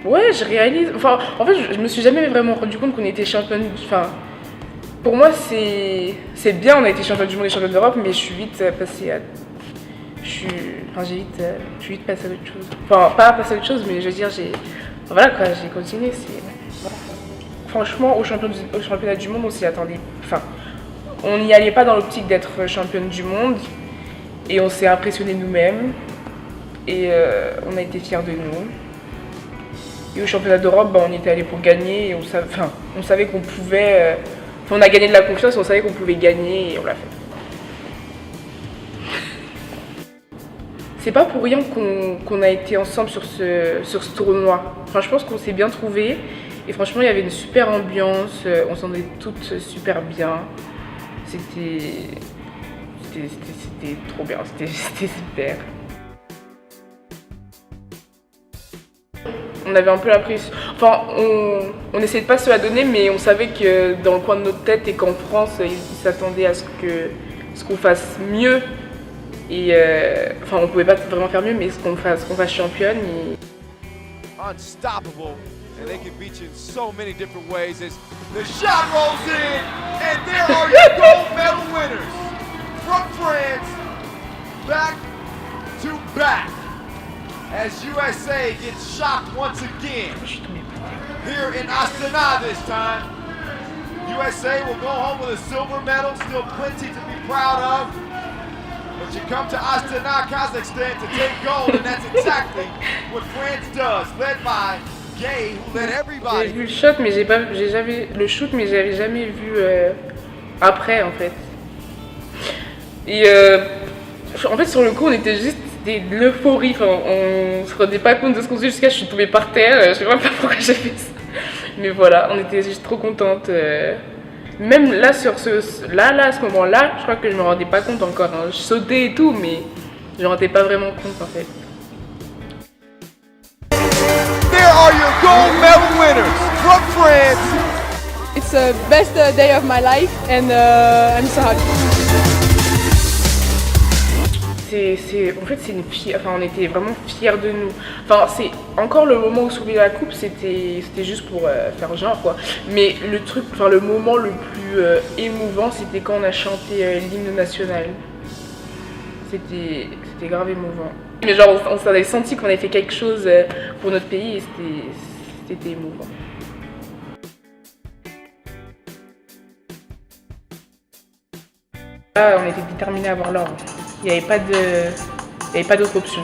Ouais, je réalise. Enfin, en fait, je me suis jamais vraiment rendu compte qu'on était championne. Enfin, pour moi, c'est bien, on a été championne du monde et championne d'Europe, mais je suis vite passée à. Je suis vite passée à autre chose. Enfin, pas passée à autre chose, mais je veux dire, voilà quoi, j'ai continué. Voilà. Franchement, au championnat du monde, on s'y attendait. Enfin, on n'y allait pas dans l'optique d'être championne du monde, et on s'est impressionné nous-mêmes, et on a été fiers de nous. Et au championnat d'Europe, on y était allé pour gagner, et on savait qu'on pouvait. On a gagné de la confiance, on savait qu'on pouvait gagner, et on l'a fait. C'est pas pour rien qu'on a été ensemble sur ce tournoi. Enfin, je pense qu'on s'est bien trouvés. Et franchement, il y avait une super ambiance. On s'entendait toutes super bien. C'était trop bien. C'était super. On avait un peu l'impression. Enfin, on essayait de pas se la donner, mais on savait que dans le coin de notre tête et qu'en France, ils s'attendaient à ce qu'on fasse mieux. Et enfin, on pouvait pas vraiment faire mieux, mais qu'on fasse championne. Unstoppable, and they can beat you in so many different ways. As the shot rolls in, and there are your gold medal winners from France, back to back. As USA gets shocked once again here in Astana this time. USA will go home with a silver medal, still plenty to be proud of. But you come to Astana, Kazakhstan to take gold, and that's exactly what France does, led by Gay, who led everybody. J'ai vu le shot, mais j'avais jamais vu après en fait. Et en fait sur le coup on était juste de l'euphorie, enfin, on se rendait pas compte de ce qu'on faisait jusqu'à je suis tombée par terre, je sais même pas pourquoi j'ai fait ça. Mais voilà, on était juste trop contentes. Même là, à ce moment-là, je crois que je me rendais pas compte encore. Hein. Je sautais et tout, mais je me rendais pas vraiment compte en fait. There are your gold medal winners from France. It's the best day of my life and I'm so happy. En fait, on était vraiment fiers de nous. Enfin, c'est encore le moment où soulever la coupe, c'était juste pour faire genre quoi. Mais le moment le plus émouvant, c'était quand on a chanté l'hymne national. C'était grave émouvant. Mais genre, on avait senti qu'on avait fait quelque chose pour notre pays et c'était émouvant. Là, on était déterminés à avoir l'or. Il n'y avait pas d'autre option.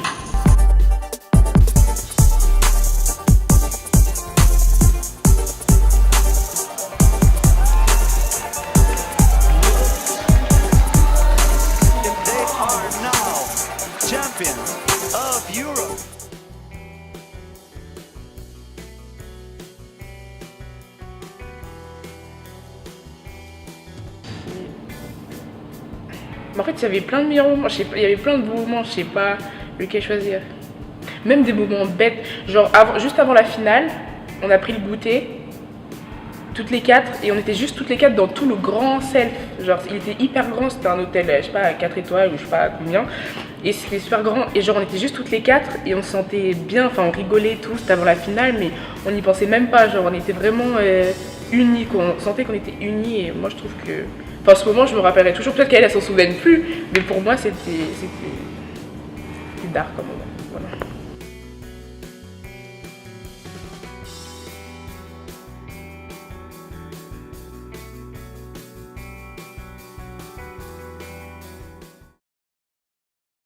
En fait, il y avait plein de meilleurs moments, il y avait plein de beaux moments, je sais pas lequel choisir. Même des moments bêtes, genre juste avant la finale, on a pris le goûter, toutes les quatre, et on était juste toutes les quatre dans tout le grand self. Genre, il était hyper grand, c'était un hôtel, je sais pas, à 4 étoiles ou je sais pas combien. Et c'était super grand, et genre on était juste toutes les quatre, et on se sentait bien, enfin on rigolait tous, c'était avant la finale, mais on n'y pensait même pas, genre on était vraiment unis, on sentait qu'on était unis, et moi je trouve que... Enfin, en ce moment, je me rappellerai toujours, peut-être qu'elle s'en souvienne plus, mais pour moi, c'était d'art comme moment. Voilà.